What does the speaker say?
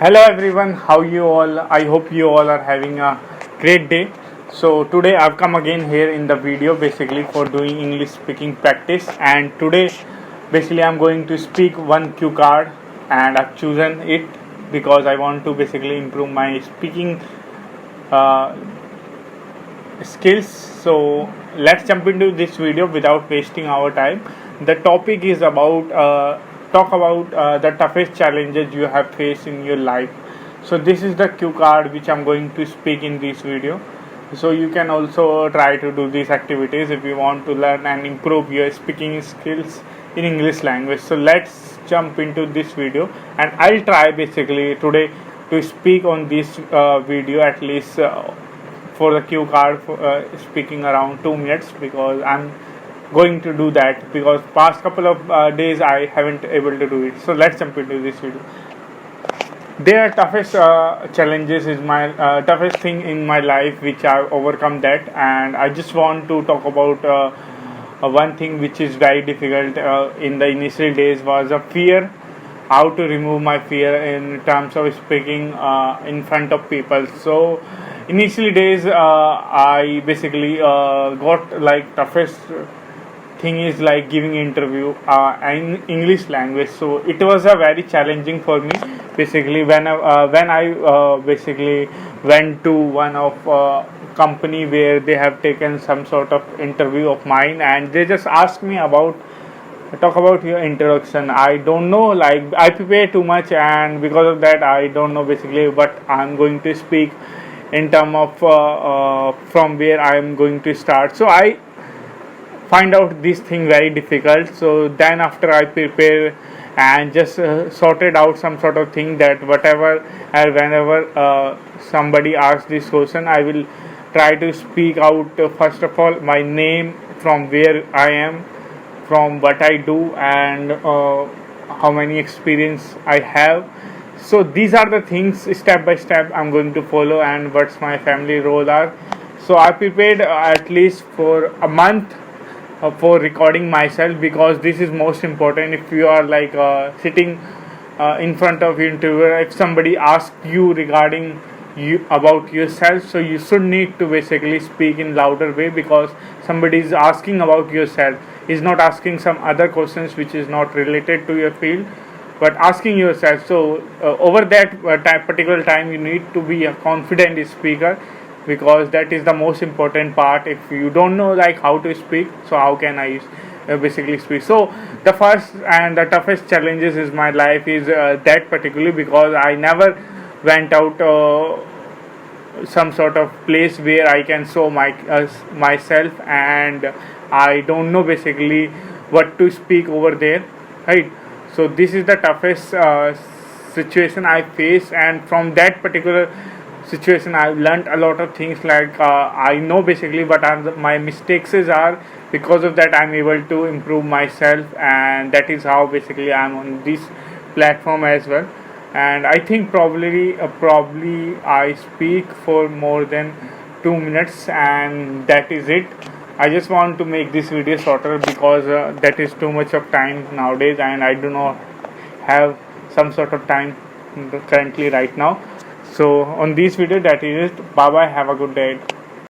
Hello everyone, how you all? I hope you all are having a great day. So today I've come again here in the video basically for doing English speaking practice, and today basically I'm going to speak one cue card, and I've chosen it because I want to basically improve my speaking uh, skills. So let's jump into this video without wasting our time. The topic is about talk about the toughest challenges you have faced in your life. So this is the cue card which I'm going to speak in this video. So you can also try to do these activities if you want to learn and improve your speaking skills in English language. So let's jump into this video, and I'll try basically today to speak on this video at least for the cue card for speaking around 2 minutes, because I'm going to do that because past couple of days I haven't able to do it. So let's jump into this video. Their toughest challenges is my toughest thing in my life which I've overcome that, and I just want to talk about one thing which is very difficult in the initial days was a fear. How to remove my fear in terms of speaking in front of people. So initially days I basically got like toughest thing is like giving interview in English language. So it was a very challenging for me basically when I basically went to one of company where they have taken some sort of interview of mine, and they just asked me about talk about your introduction. I don't know, like I prepare too much, and because of that I don't know basically what I'm going to speak in term of from where I am going to start. So I find out this thing very difficult. So then after I prepare and just sorted out some sort of thing that whatever and whenever somebody asks this question, I will try to speak out first of all my name, from where I am, from what I do, and how many experience I have. So these are the things step by step I'm going to follow, and what's my family role are. So I prepared at least for a month for recording myself, because this is most important. If you are like sitting in front of your interviewer, if somebody asks you regarding you about yourself, so you should need to basically speak in louder way, because somebody is asking about yourself, is not asking some other questions which is not related to your field, but asking yourself. So over that particular time you need to be a confident speaker, because that is the most important part. If you don't know like how to speak, so how can I basically speak? So the first and the toughest challenges is my life is that particularly because I never went out some sort of place where I can show myself, and I don't know basically what to speak over there, right? So this is the toughest situation I face, and from that particular situation I've learned a lot of things. Like I know basically what are my mistakes are. Because of that I'm able to improve myself, and that is how basically I'm on this platform as well. And I think probably I speak for more than 2 minutes, and that is it. I just want to make this video shorter because that is too much of time nowadays, and I do not have some sort of time currently right now. So on this video, that is it. Bye bye, have a good day.